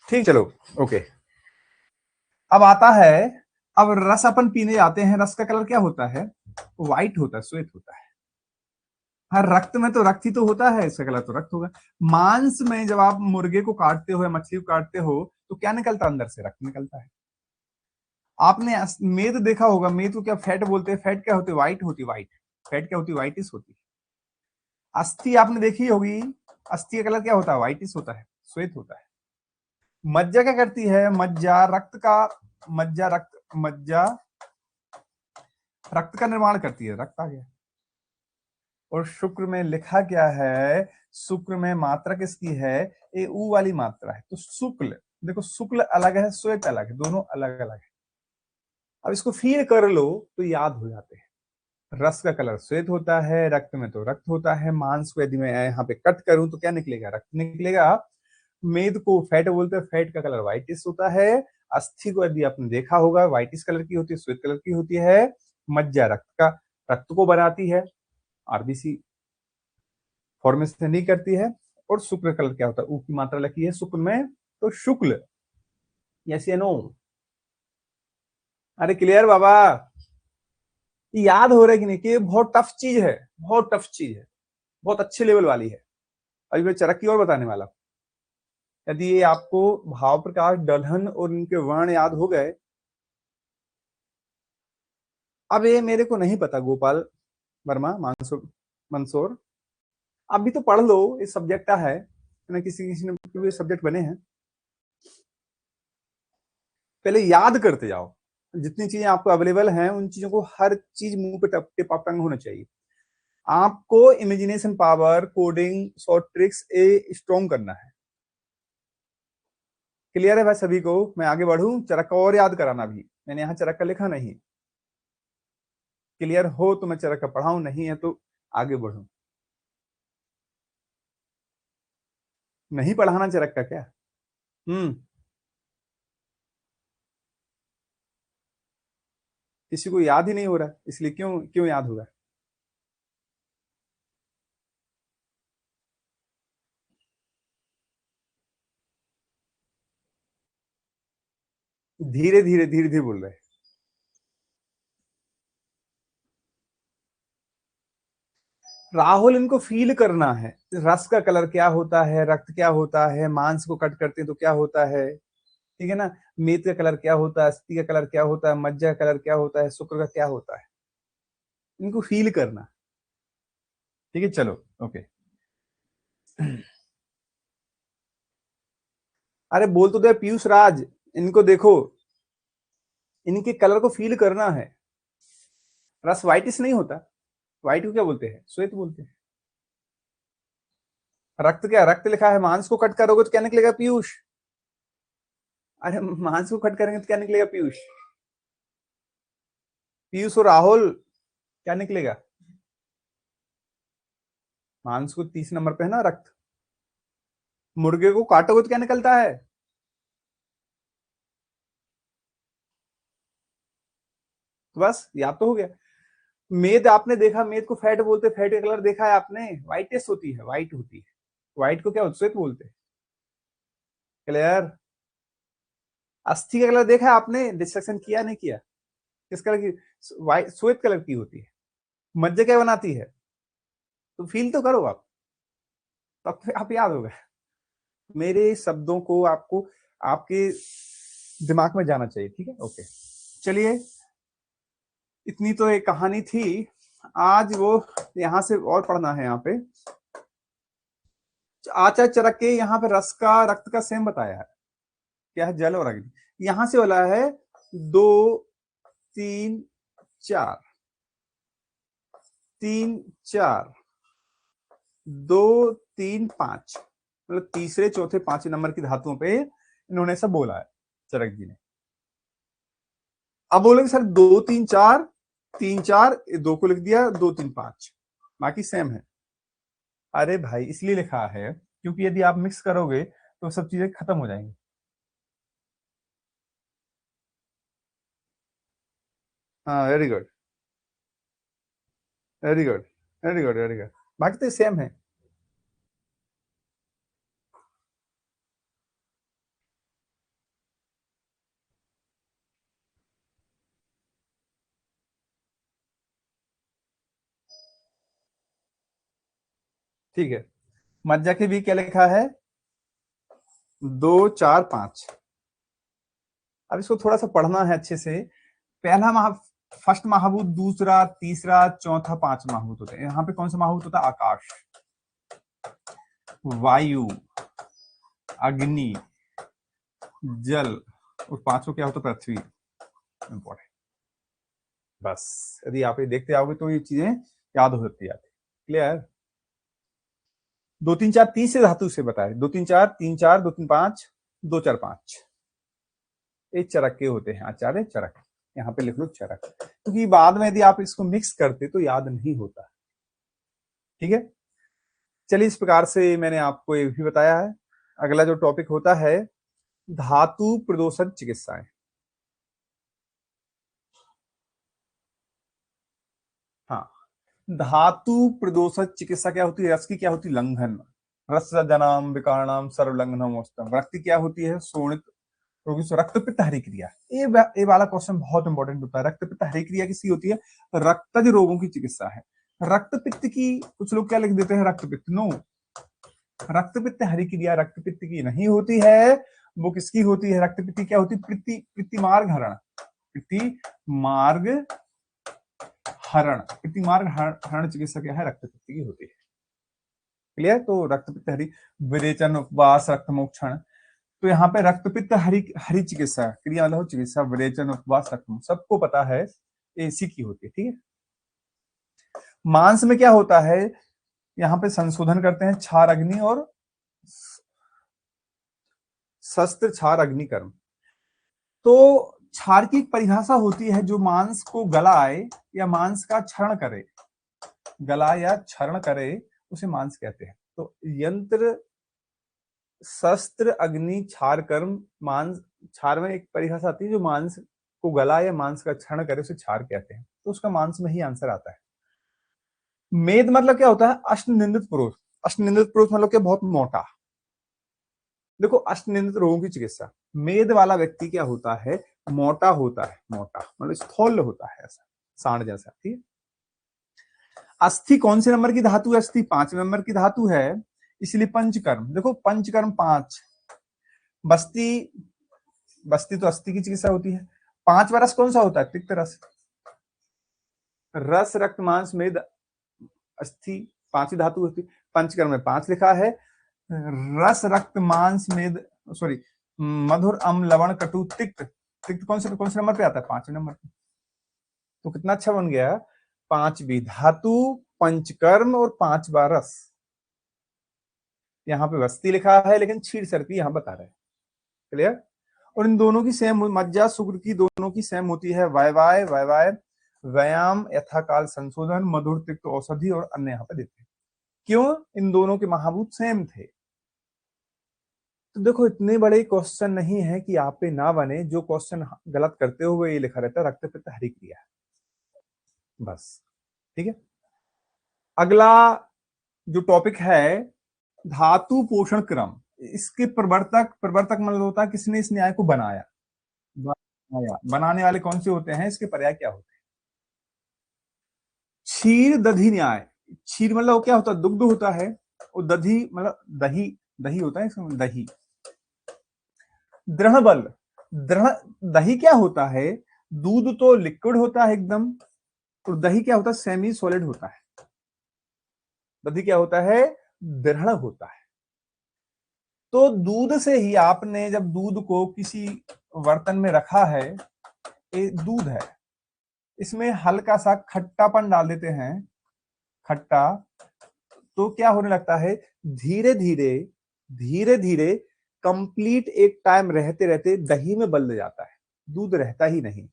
ठीक, चलो, ओके। अब आता है, अब रस अपन पीने जाते हैं, रस का कलर क्या होता है, व्हाइट होता है, श्वेत होता है। हाँ, रक्त में तो रक्त ही तो होता है, इसका कलर तो रक्त होगा। मांस में जब आप मुर्गे को काटते हो या मछली को काटते हो तो क्या निकलता है, अंदर से रक्त निकलता है। आपने मेद देखा होगा, मेद को क्या फैट बोलते हैं, फैट क्या होती है, व्हाइट होती है, व्हाइट। फैट क्या होती है, व्हाइटिस होती है। अस्थि आपने देखी होगी, अस्थि का कलर क्या होता है, व्हाइटिस होता है, श्वेत होता है। मज्जा क्या करती है, मज्जा रक्त का, मज्जा रक्त का निर्माण करती है, रक्त आ गया। और शुक्र में लिखा क्या है, शुक्र में मात्रा किसकी है, ये ऊ वाली मात्रा है, तो शुक्ल। देखो शुक्ल अलग है, श्वेत अलग है, दोनों अलग अलग है। अब इसको फील कर लो तो याद हो जाते हैं। रस का कलर श्वेत होता है, रक्त में तो रक्त होता है। मांस को यदि मैं यहाँ पे कट करूं तो क्या निकलेगा, रक्त निकलेगा। मेद को फैट बोलते हैं, फैट का कलर व्हाइटिश होता है। अस्थि को यदि आपने देखा होगा, व्हाइटिश कलर की होती है, श्वेत कलर की होती है। मज्जा रक्त को बनाती है, आरबीसी फॉर्मेशन नहीं करती है। और शुक्र कलर क्या होता है, ऊ की मात्रा लगी है शुक्र में, तो शुक्ल। यस या नो, अरे क्लियर बाबा, याद हो रहा है कि नहीं, कि ये बहुत टफ चीज है, बहुत टफ चीज है, बहुत अच्छे लेवल वाली है। अभी मैं चरक की और बताने वाला हूं। यदि ये आपको भाव प्रकाश, दलहन और इनके वर्ण याद हो गए, अब ये मेरे को नहीं पता, गोपाल वर्मा मंसूर, आप भी तो पढ़ लो, ये सब्जेक्ट है ना, किसी किसी ने सब्जेक्ट बने हैं। पहले याद करते जाओ, जितनी चीजें आपको अवेलेबल हैं उन चीजों को, हर चीज मुंह पे टिप ऑफ टंग होना चाहिए। आपको imagination power, coding, short tricks a strong करना है। क्लियर है भाई सभी को? मैं आगे बढ़ूं, चरक्का और याद कराना भी, मैंने यहाँ चरक्का लिखा नहीं। क्लियर हो तो मैं चरक्का पढ़ाऊं, नहीं है तो आगे बढ़ूं। नहीं पढ़ाना चरक्का क्या? किसी को याद ही नहीं हो रहा, इसलिए क्यों क्यों याद होगा? धीरे धीरे धीरे धीरे बोल रहे हैं। राहुल, इनको फील करना है, रस का कलर क्या होता है, रक्त क्या होता है, मांस को कट करते हैं तो क्या होता है, ठीक है ना, मेद का कलर क्या होता है, अस्थि का कलर क्या होता है, मज्जा का कलर क्या होता है, शुक्र का क्या होता है, इनको फील करना। ठीक है, चलो ओके। अरे बोल तो दे पीयूष राज, इनको देखो, इनके कलर को फील करना है। रस व्हाइटिश नहीं होता, व्हाइट को क्या बोलते हैं, श्वेत बोलते हैं। रक्त क्या, रक्त लिखा है, मांस को कट करोगे तो क्या निकलेगा पीयूष? अरे मांस को कट करेंगे तो क्या निकलेगा पीयूष? पीयूष और राहुल, क्या निकलेगा? मांस को 30 नंबर पे है ना रक्त। मुर्गे को काटोगे तो क्या निकलता है? तो बस याद तो हो गया। मेद आपने देखा, मेद को फैट बोलते, फैट का कलर देखा है आपने, व्हाइटेस्ट होती है, व्हाइट होती है। व्हाइट को क्या श्वेत बोलते हैं। क्लियर? अस्थि का कलर देखा है आपने, डिस्कशन किया नहीं किया? किस कलर की? व्हाइट, श्वेत कलर की होती है। मज्जा क्या बनाती है? तो फील तो करो आप, तब तो आप याद होगा। मेरे शब्दों को आपको आपके दिमाग में जाना चाहिए, ठीक है ओके। चलिए, इतनी तो एक कहानी थी। आज वो यहां से और पढ़ना है, यहाँ पे आचार्य चरक के यहाँ पे रस का, रक्त का सेम बताया है, क्या है, जल और अग्नि। यहां से वाला है 2 3 4, 3 4, 2 3 5, मतलब तीसरे चौथे पांचवें नंबर की धातुओं पे इन्होंने सब बोला है चरक जी ने। अब बोलेंगे सर 2 3 4, 3 4, 2 को लिख दिया, 2 3 5, बाकी सेम है। अरे भाई इसलिए लिखा है क्योंकि यदि आप मिक्स करोगे तो सब चीजें खत्म हो जाएंगी। हाँ very good, very good, very good, very good, बाकी तो सेम है। ठीक है, मज्जा के भी क्या लिखा है, 2 4 5। अब इसको थोड़ा सा पढ़ना है अच्छे से। पहला फर्स्ट महाभूत, दूसरा, तीसरा, चौथा, पांच महाभूत होते हैं। यहाँ पे कौन सा महाभूत होता है? आकाश, वायु, अग्नि, जल, और पांचों क्या होता है? पृथ्वी। इंपॉर्टेंट। बस यदि आप ये देखते आओगे तो ये चीजें याद हो सकती है। क्लियर? 2 3 4 तीसरे धातु से बताए, 2 3 4, 3 4, 2 3 5, 2 4 5, ये चरक के होते हैं, आचार्य चरक। यहाँ पे लिख लो चरक, क्योंकि बाद में यदि आप इसको मिक्स करते तो याद नहीं होता। ठीक है, चलिए इस प्रकार से मैंने आपको ये भी बताया है। अगला जो टॉपिक होता है, धातु प्रदोषक चिकित्साएं। हाँ, धातु प्रदोषक चिकित्सा क्या होती है? रस की क्या होती है? लंघन। रस जनाम विकारणाम सर्वलंघनम औषधम। रक्त की क्या होती है? शोणित रोगी से रक्त पित्त हरिक्रिया। ये वाला क्वेश्चन बहुत इंपॉर्टेंट होता है। रक्त पित्त हरिक्रिया किसकी होती है? रक्तज रोगों की चिकित्सा है। रक्त पित्त की कुछ लोग क्या लिख देते हैं? रक्त पित्त। नो, रक्त पित्त हरिक्रिया रक्त पित्त की नहीं होती है, वो किसकी होती है? रक्त पित्त क्या होती है? पित्ती, पित्ती मार्ग हरण, पित्ती मार्ग हरण, प्रतिमार्ग हरण चिकित्सा क्या है? रक्तपित्त की होती है। क्लियर? तो रक्तपित्त हरि, विरेचन, उपवास, रक्तमोक्षण। तो यहाँ पे रक्तपित्त हरि हरि चिकित्सा, क्रिया मतलब चिकित्सा, विरेचन, उपवास, रक्तमोक्षण, सबको पता है इसी की होती है। ठीक है। मांस में क्या होता है? यहाँ पे संशोधन करते हैं क्षार अग्नि और शस्त्र क्षार अग्नि कर्म। तो क्षार की एक परिभाषा होती है, जो मांस को गलाए या मांस का क्षरण करे, गला या क्षरण करे, उसे मांस कहते हैं। तो यंत्र, शस्त्र, अग्नि, क्षार कर्म, मांस। क्षार में एक परिभाषा आती है, जो मांस को गला या मांस का क्षरण करे उसे क्षार कहते हैं। तो उसका मांस में ही आंसर आता है। मेद मतलब क्या होता है? अष्टनिंदित पुरुष। अष्टनिंदित पुरुष मतलब क्या? बहुत मोटा। देखो, अष्टनिंदित रोगों की चिकित्सा, मेद वाला व्यक्ति क्या होता है? मोटा होता है, मोटा मतलब स्थूल होता है, ऐसा सांड जैसा। ठीक है। अस्थि कौन से नंबर की धातु है? अस्थि 5 नंबर की धातु है, इसलिए पंचकर्म। देखो पंचकर्म 5, बस्ती, बस्ती तो अस्थि की चिकित्सा होती है। 5वां रस कौन सा होता है? तिक्त रस। रस, रक्त, मांस, मेद, अस्थि 5 धातु होती है। पंचकर्म में 5 लिखा है। रस, रक्त, मांस, मेद, सॉरी, मधुर, अम्ल, लवण, कटु, तिक्त। तिक्त कौन से नंबर पे आता है? 5वें नंबर पे। तो कितना अच्छा बन गया, 5वीं धातु, पंचकर्म और 5वां रस। यहाँ पे वस्ती लिखा है, लेकिन क्षीर सर्पी यहाँ बता रहे हैं। क्लियर? और इन दोनों की सेम, मज्जा शुक्र की दोनों की सेम होती है। वायवाय, वायवाय, व्यायाम, यथाकाल संशोधन, मधुर, तिक्त, औषधि और अन्य यहाँ पे देते हैं। क्यों? इन दोनों के महाभूत सेम थे। तो देखो, इतने बड़े क्वेश्चन नहीं है कि आप पे ना बने। जो क्वेश्चन गलत करते हुए ये लिखा रहता है रक्तपित्त हरि क्रिया, बस। ठीक है। अगला जो टॉपिक है, धातु पोषण क्रम। इसके प्रवर्तक, प्रवर्तक मतलब होता है किसने इस न्याय को बनाया। बनाने वाले कौन से होते हैं? इसके पर्याय क्या होते हैं? क्षीर दधि न्याय। क्षीर मतलब क्या होता है? दुग्ध होता है। और दधि मतलब दही, दही होता है इसमें, दही। दृढ़ बल, दृढ़, दही क्या होता है? दूध तो लिक्विड होता है एकदम, और दही क्या होता है? सेमी सॉलिड होता है। दही क्या होता है? दृढ़ होता है। तो दूध से ही आपने जब दूध को किसी बर्तन में रखा है, ये दूध है, इसमें हल्का सा खट्टापन डाल देते हैं, खट्टा, तो क्या होने लगता है? धीरे धीरे, धीरे धीरे, कंप्लीट एक टाइम रहते रहते दही में बदल जाता है, दूध रहता ही नहीं।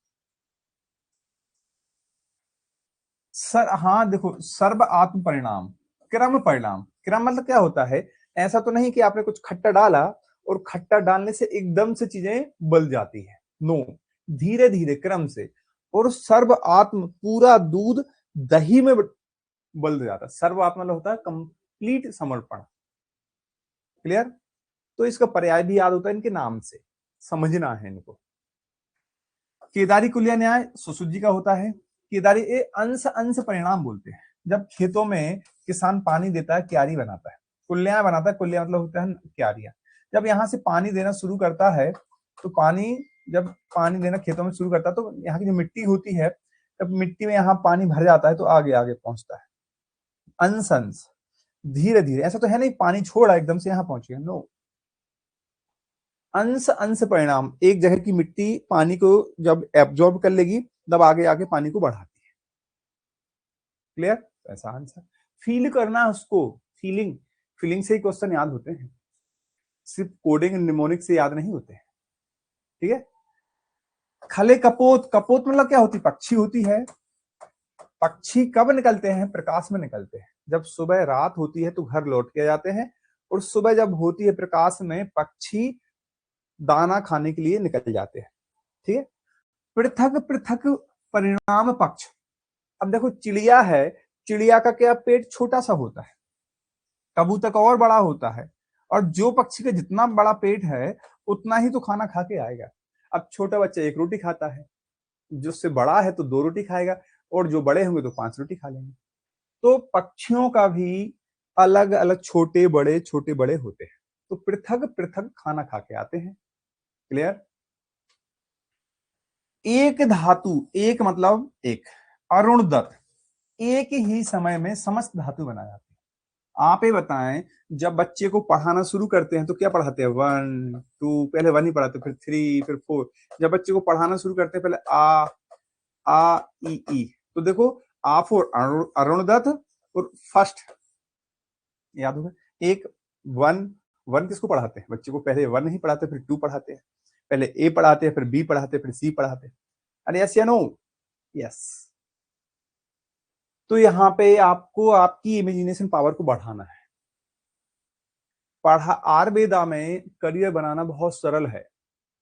सर, हाँ देखो, सर्व आत्म परिणाम, क्रम परिणाम। क्रम मतलब क्या होता है? ऐसा तो नहीं कि आपने कुछ खट्टा डाला और खट्टा डालने से एकदम से चीजें बदल जाती है। नो, धीरे धीरे, क्रम से। और सर्व आत्म, पूरा दूध दही में बदल जाता है। सर्व आत्म मतलब होता है कंप्लीट समर्पण। क्लियर? तो इसका पर्याय भी याद होता है इनके नाम से, समझना है इनको। केदारी कुलिया न्याय सुश्रुत जी का होता है। केदारी ये अंश अंश परिणाम बोलते हैं। जब खेतों में किसान पानी देता है, क्यारी बनाता है, कुल्या बनाता है, कुल्या मतलब होता है क्यारियां। जब यहाँ से पानी देना शुरू करता है, तो पानी, जब पानी देना खेतों में शुरू करता है, तो यहाँ की जो मिट्टी होती है, जब मिट्टी में यहाँ पानी भर जाता है, तो आगे आगे पहुंचता है। अंश अंश, धीरे धीरे, ऐसा तो है नहीं पानी छोड़ा एकदम से यहाँ पहुंच गया, नो। अंश अंश परिणाम, एक जगह की मिट्टी पानी को जब एब्जॉर्ब कर लेगी, तब आगे आगे पानी को बढ़ाती है। क्लियर? ऐसा आंसर। फील करना उसको, फीलिंग, फीलिंग से ही क्वेश्चन याद होते हैं, सिर्फ कोडिंग निमोनिक से याद नहीं होते हैं। ठीक है। खले कपोत, कपोत मतलब क्या होती? पक्षी होती है। पक्षी कब निकलते हैं? प्रकाश में निकलते हैं। जब सुबह रात होती है तो घर लौट के जाते हैं, और सुबह जब होती है प्रकाश में, पक्षी दाना खाने के लिए निकल जाते हैं। ठीक है। पृथक पृथक परिणाम पक्ष। अब देखो, चिड़िया है, चिड़िया का क्या पेट छोटा सा होता है, कबूतर का और बड़ा होता है, और जो पक्षी का जितना बड़ा पेट है उतना ही तो खाना खा के आएगा। अब छोटा बच्चा 1 रोटी खाता है, जो उससे बड़ा है तो 2 रोटी खाएगा, और जो बड़े होंगे तो 5 रोटी खा लेंगे। तो पक्षियों का भी अलग अलग छोटे बड़े होते हैं, तो पृथक पृथक खाना खा के आते हैं। क्लियर? एक धातु, एक मतलब एक, अरुण दत्त, एक ही समय में समस्त धातु बनाए जाते हैं। आप ही बताएं, जब बच्चे को पढ़ाना शुरू करते हैं तो क्या पढ़ाते हैं? 1 2, पहले 1 ही पढ़ाते, फिर 3, फिर 4। जब बच्चे को पढ़ाना शुरू करते हैं, पहले आ ई। तो देखो, आ फॉर अरुणदत्त, और फर्स्ट याद होगा, एक 1। 1 किसको पढ़ाते हैं? बच्चे को पहले 1 नहीं पढ़ाते, फिर 2 पढ़ाते हैं, पहले ए पढ़ाते हैं, फिर बी पढ़ाते हैं, फिर सी पढ़ाते हैं। अरे यस या नो? यस। तो यहाँ पे आपको आपकी इमेजिनेशन पावर को बढ़ाना है। पढ़ा आयुर्वेदा में करियर बनाना बहुत सरल है,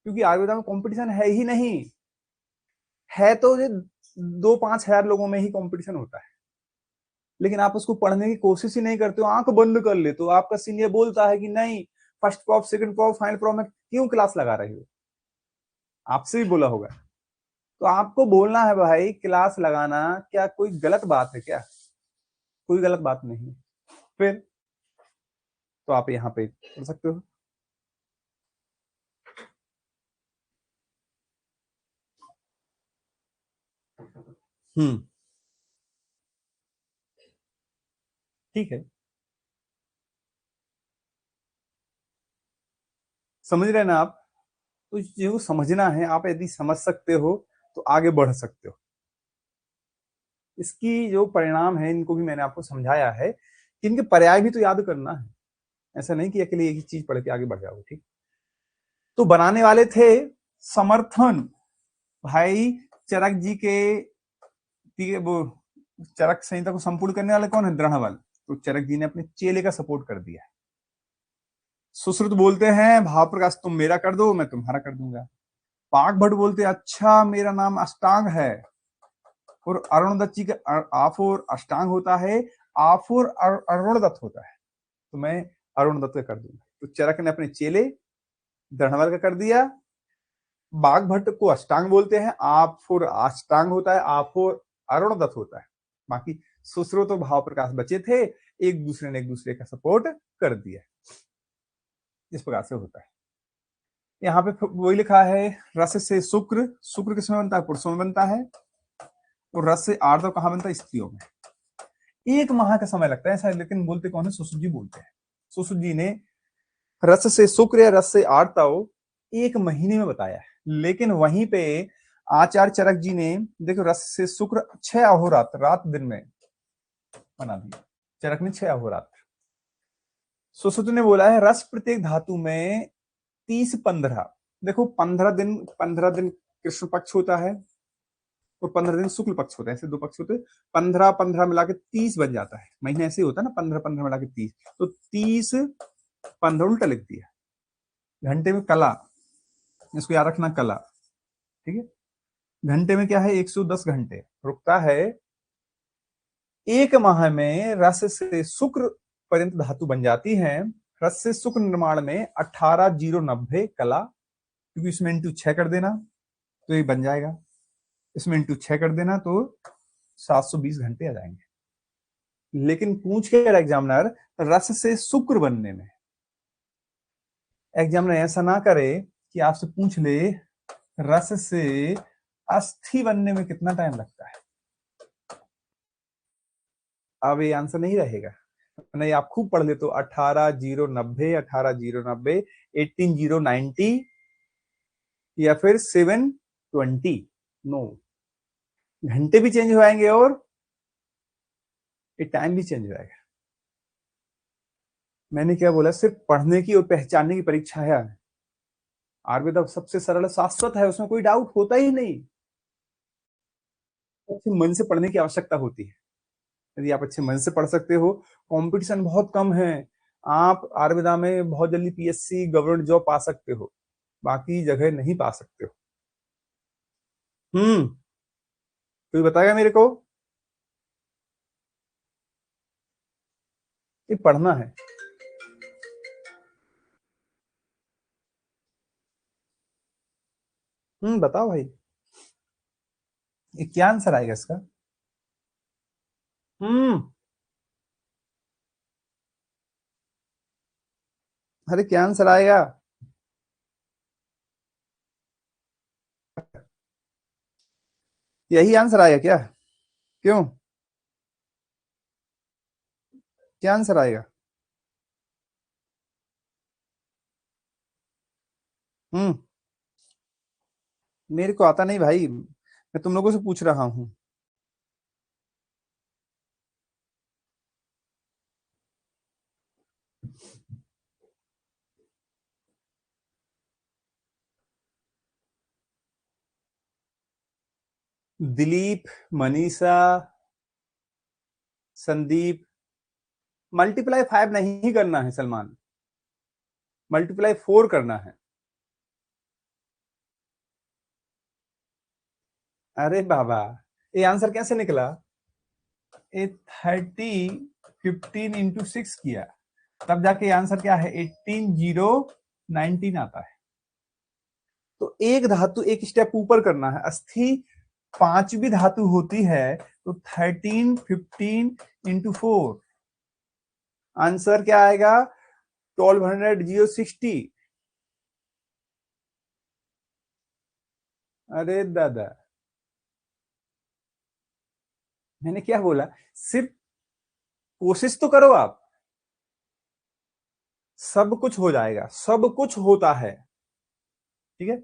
क्योंकि आयुर्वेदा में कंपटीशन है ही नहीं। है तो ये 2-5 हजार लोगों में ही कंपटीशन होता है, लेकिन आप उसको पढ़ने की कोशिश ही नहीं करते हो, आंख बंद कर लेते हो। आपका सीनियर बोलता है कि नहीं, first prop, second prop, final prop में क्यों क्लास लगा रहे हो? आपसे भी बोला होगा। तो आपको बोलना है भाई, क्लास लगाना क्या कोई गलत बात है? क्या कोई गलत बात नहीं? फिर तो आप यहाँ पे पढ़ सकते हो। हम्म, ठीक है। समझ रहे हैं ना आप? तो जो समझना है, आप यदि समझ सकते हो तो आगे बढ़ सकते हो। इसकी जो परिणाम है, इनको भी मैंने आपको समझाया है कि इनके पर्याय भी तो याद करना है। ऐसा नहीं कि अकेले एक ही चीज पढ़ के आगे बढ़ जाओगे, ठीक? तो बनाने वाले थे समर्थन भाई चरक जी के। वो चरक संहिता को संपूर्ण करने वाले कौन है? दृढ़बल। तो चरक जी ने अपने चेले का सपोर्ट कर दिया। सुश्रुत बोलते हैं भाव प्रकाश तुम मेरा कर दो, मैं तुम्हारा कर दूंगा। पाक भट्ट बोलते हैं अच्छा मेरा नाम अष्टांग है, और अरुणदत्त जी का आप और अष्टांग होता है, आप और अरुणदत्त होता है, तो मैं अरुणदत्त का कर दूंगा। तो चरक ने अपने चेले दृढ़बल का कर दिया। बाघ भट्ट को अष्टांग बोलते हैं, आप और अष्टांग होता है, आप और अरुणदत्त होता है। बाकी सुश्रुत और भाव प्रकाश बचे थे, एक दूसरे ने एक दूसरे का सपोर्ट कर दिया। इस प्रकार से होता है। यहाँ पे वही लिखा है, रस से शुक्र, शुक्र किसमें बनता है? पुरुषों में बनता है। और रस से आर्द्र कहाँ बनता है? स्त्रियों में। 1 माह का समय लगता है ऐसा, लेकिन बोलते कौन है? सुश्रुत जी बोलते हैं। सुश्रुत जी ने रस से शुक्र या रस से आर्तव 1 महीने में बताया है, लेकिन वहीं पे आचार्य चरक जी ने देखो रस से शुक्र 6 अहोरात्र, रात दिन में बना दिया। चरक ने 6 अहोरात्र। सुश्रुत ने बोला है रस प्रत्येक धातु में 30-15, देखो 15 दिन, 15 दिन कृष्ण पक्ष होता है और 15 दिन शुक्ल पक्ष होता है, ऐसे 2 पक्ष होते हैं। 15-15 मिला के 30 बन जाता है, महीने ऐसे ही होता है ना, 15-15 मिला के 30। तो 30-15 उल्टा लिख दिया। घंटे में कला, इसको याद रखना, कला, ठीक है। घंटे में क्या है? 110 घंटे रुकता है। 1 माह में रस से शुक्र पर्यंत धातु बन जाती है। रस से शुक्र निर्माण में 18,090 कला, क्योंकि इसमें इंटू 6 कर देना तो ये बन जाएगा, इसमें इंटू 6 कर देना तो 720 घंटे आ जाएंगे। लेकिन पूछ के एग्जामिनर रस से शुक्र बनने में, एग्जामिनर ऐसा ना करे कि आपसे पूछ ले रस से अस्थि बनने में कितना टाइम लगता है। अब ये आंसर नहीं रहेगा। नहीं, आप खूब पढ़ ले तो 18,090, 18,090, 18,090 या फिर 720। नो, घंटे भी चेंज हो जाएंगे और ये टाइम भी चेंज हो जाएगा। मैंने क्या बोला? सिर्फ पढ़ने की और पहचानने की परीक्षा है। आयुर्वेद सबसे सरल शाश्वत है, उसमें कोई डाउट होता ही नहीं। अच्छे मन से पढ़ने की आवश्यकता होती है। यदि आप अच्छे मन से पढ़ सकते हो, कंपटीशन बहुत कम है, आप आयुर्वेदा में बहुत जल्दी पीएससी गवर्नमेंट जॉब पा सकते हो, बाकी जगह नहीं पा सकते हो। कोई बताएगा मेरे को? ये पढ़ना है। बताओ भाई, ये क्या आंसर आएगा इसका? हम्म अरे क्या आंसर आएगा? यही आंसर आएगा क्या? क्यों? क्या आंसर आएगा? हम्म। मेरे को आता नहीं भाई, मैं तुम लोगों से पूछ रहा हूँ। दिलीप, मनीषा, संदीप, मल्टीप्लाई 5 नहीं करना है सलमान, मल्टीप्लाई 4 करना है। अरे बाबा, ये आंसर कैसे निकला? ये 30 15 into 6 किया, तब जाके आंसर क्या है? 18 0 19 आता है। तो एक धातु एक स्टेप ऊपर करना है। अस्थि पांचवी धातु होती है, तो 13 15 into 4, आंसर क्या आएगा? 1200 0 60। अरे दादा, मैंने क्या बोला? सिर्फ कोशिश तो करो आप, सब कुछ हो जाएगा, सब कुछ होता है। ठीक है,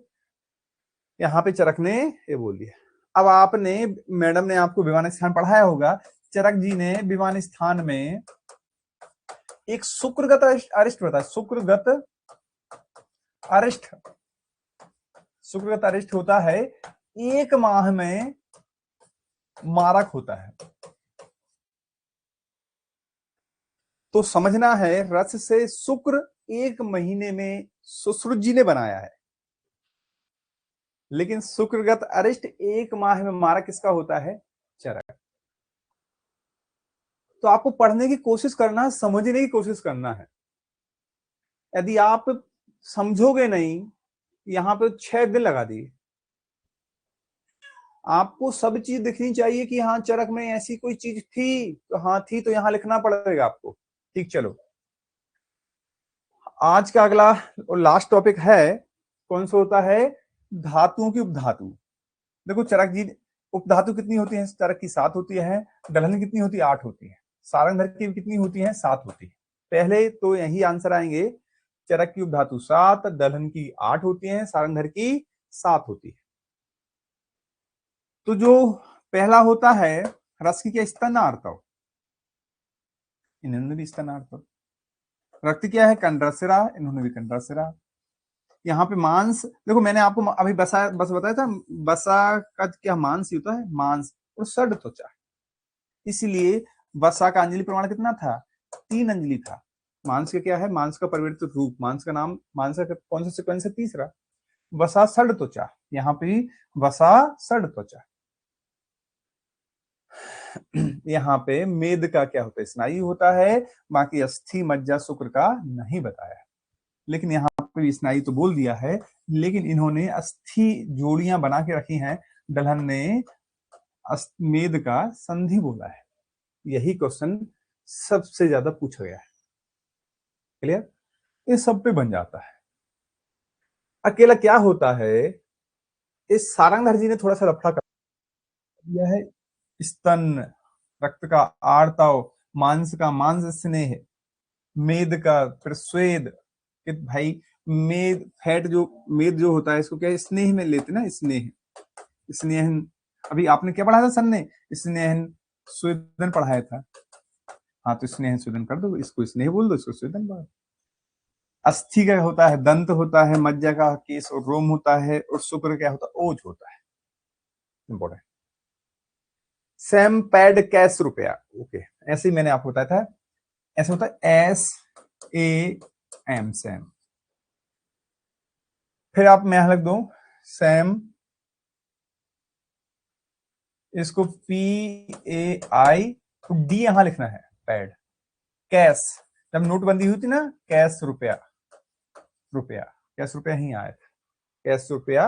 यहाँ पे चरक ने ये बोल दिया। अब आपने, मैडम ने आपको विमान स्थान पढ़ाया होगा, चरक जी ने विमान स्थान में एक शुक्रगत अरिष्ट बताया। शुक्रगत अरिष्ट, शुक्रगत अरिष्ट होता है, एक माह में मारक होता है। तो समझना है, रस से शुक्र एक महीने में सुश्रुत जी ने बनाया है, लेकिन शुक्रगत अरिष्ट एक माह में मारक किसका होता है? चरक। तो आपको पढ़ने की कोशिश करना है, समझने की कोशिश करना है। यदि आप समझोगे नहीं, यहां पे 6 दिन लगा दिए। आपको सब चीज दिखनी चाहिए कि हाँ चरक में ऐसी कोई चीज थी, तो हाँ थी, तो यहां लिखना पड़ेगा आपको। ठीक, चलो आज का अगला और लास्ट टॉपिक है, कौन सा होता है? धातुओं की उपधातु। देखो चरक जी, उपधातु कितनी होती है? चरक की 7 होती है। दलहन कितनी होती है? 8 होती है। सारंग की कितनी होती है? 7 होती है। पहले तो यही आंसर आएंगे, चरक की उपधातु 7, दलहन की 8 होती है, सारंग की 7 होती है। तो जो पहला होता है, रस की क्या स्तनार्थ, इन्होंने भी स्तनार्थ। रक्त क्या है? कंडरसिरा, इन्होंने भी कंडरसिरा। यहाँ पे मांस, देखो मैंने आपको अभी बस बताया था, बसा का क्या मांस ही होता है, मांस और सड त्वचा। इसलिए वसा का अंजलि प्रमाण कितना था? 3 अंजलि था। मांस का क्या है? मांस का परिवर्तित रूप, मांस का नाम, मांस का कौन सा सीक्वेंस है? तीसरा। वसा सड़ त्वचा, यहाँ पे भी वसा सड़ त्वचा। यहाँ पे मेद का क्या होता है? स्नायु होता है। बाकी अस्थि मज्जा शुक्र का नहीं बताया, लेकिन यहाँ पे स्नायु तो बोल दिया है, लेकिन इन्होंने अस्थि जोड़ियां बना के रखी हैं। दलहन ने मेद का संधि बोला है। यही क्वेश्चन सबसे ज्यादा पूछा गया है। क्लियर? ये सब पे बन जाता है। अकेला क्या होता है, इस सारंगधर जी ने थोड़ा सा लफड़ा कर दिया है। स्तन, रक्त का आर्तव, मांस का मांस स्नेह, मेद का फिर स्वेद कि भाई, मेद फैट जो, मेद जो होता है इसको क्या स्नेह में लेते ना, स्नेह, स्नेहन। अभी आपने क्या पढ़ा था सर ने? स्नेहन स्वेदन पढ़ाया था। हाँ, तो स्नेहन स्वेदन कर दो, इसको स्नेह बोल दो, इसको स्वेदन बोल। अस्थि का होता है दंत होता है, मज्जा का केस और रोम होता है, और शुक्र क्या होता है? ओज होता है। इंपॉर्टेंट। सैम पैड कैश रुपया, ओके, ऐसे ही मैंने आपको बताया था। ऐसा होता है SAM, सैम। फिर आप मैं लिख दो सैम, इसको PAI, तो डी यहां लिखना है, पैड। कैश, जब नोटबंदी हुई थी ना, कैश रुपया, रुपया, कैश रुपया ही आया था, कैश रुपया।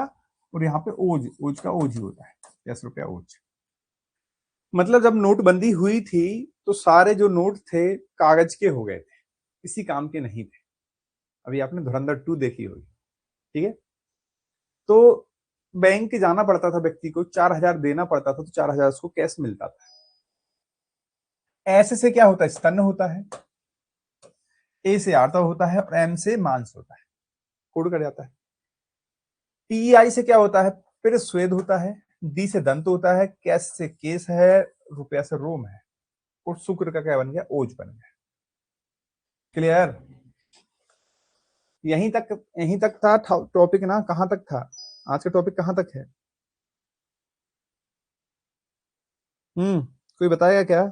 और यहाँ पे ओज, ओज का ओज ही होता है, कैश रुपया ओज। मतलब जब नोटबंदी हुई थी, तो सारे जो नोट थे कागज के हो गए थे, किसी काम के नहीं थे। अभी आपने धुरंधर 2 देखी होगी। ठीक है, तो बैंक जाना पड़ता था व्यक्ति को, 4,000 देना पड़ता था, तो 4,000 उसको कैश मिलता था। एस से क्या होता है? स्तन होता है, ए से आर्तव होता है और एम से मांस होता है, कोड कर जाता है। टी आई से क्या होता है? फिर स्वेद होता है, डी से दंत होता है, कैस से केस है, रुपया से रोम है, और शुक्र का क्या बन गया? ओज बन गया। क्लियर? यहीं तक था टॉपिक ना? कहां तक था आज का टॉपिक? कहां तक है? कोई बताएगा क्या?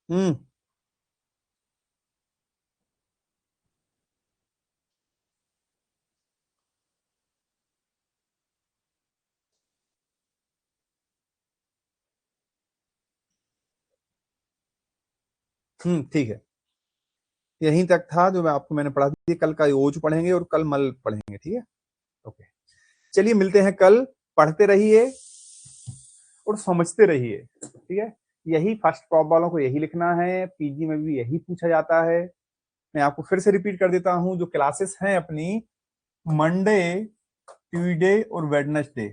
हम्म ठीक है, यहीं तक था जो मैं आपको मैंने पढ़ा दिया। कल का ओज पढ़ेंगे और कल मल पढ़ेंगे, ठीक है? ओके, चलिए मिलते हैं कल। पढ़ते रहिए और समझते रहिए, ठीक है? यही फर्स्ट प्रॉप वालों को यही लिखना है, पीजी में भी यही पूछा जाता है। मैं आपको फिर से रिपीट कर देता हूं, जो क्लासेस हैं अपनी, मंडे, ट्यूसडे और वेडनेसडे,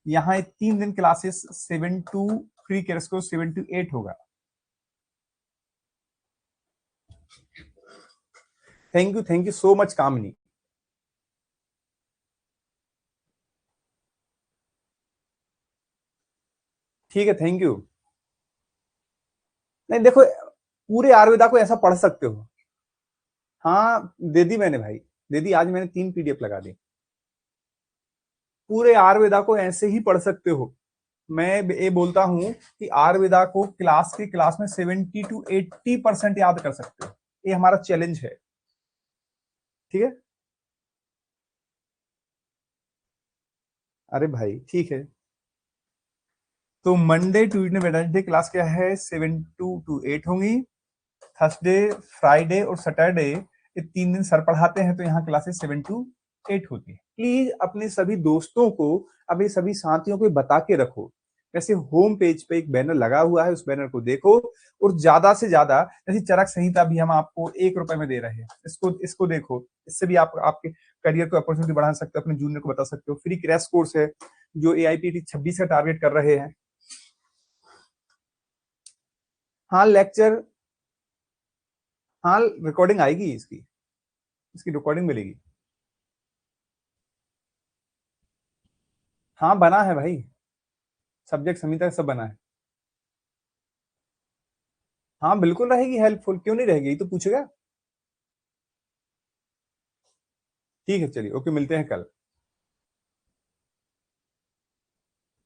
यहाँ 3 दिन क्लासेस 7 to 3 के रेस्को 7 to 8 होगा। थैंक यू सो मच कामनी। ठीक है, थैंक यू। नहीं देखो, पूरे आयुर्वेदा को ऐसा पढ़ सकते हो। हाँ दे दी मैंने भाई, दे दी। आज मैंने 3 पीडीएफ लगा दी। पूरे आयुर्वेदा को ऐसे ही पढ़ सकते हो। मैं ये बोलता हूं कि आयुर्वेदा को क्लास में 70 to 80% याद कर सकते हो। ये हमारा चैलेंज है, ठीक है? अरे भाई ठीक है। तो मंडे, ट्यूसडे, वेडनेसडे क्लास क्या है? 7 to 8 होंगी। थर्सडे, फ्राइडे और सैटरडे, ये 3 दिन सर पढ़ाते हैं, तो यहाँ क्लासेस 7 to 8 होती है। प्लीज अपने सभी दोस्तों को, अपने सभी साथियों को बता के रखो। वैसे होम पेज पे एक बैनर लगा हुआ है, उस बैनर को देखो, और ज्यादा से ज्यादा, जैसे चरक संहिता भी हम आपको 1 रुपए में दे रहे हैं, इसको इसको देखो। इससे भी आप आपके करियर को अपॉर्चुनिटी बढ़ा सकते हो, अपने जूनियर को बता सकते हो। फ्री क्रैश कोर्स है जो AIPT 26 का टारगेट कर रहे हैं। हाँ लेक्चर, हाँ रिकॉर्डिंग आएगी इसकी, इसकी रिकॉर्डिंग मिलेगी। हाँ बना है भाई, सब्जेक्ट संहिता सब बना है। हाँ बिल्कुल रहेगी हेल्पफुल, क्यों नहीं रहेगी? ये तो पूछेगा। ठीक है, चलिए ओके, मिलते हैं कल।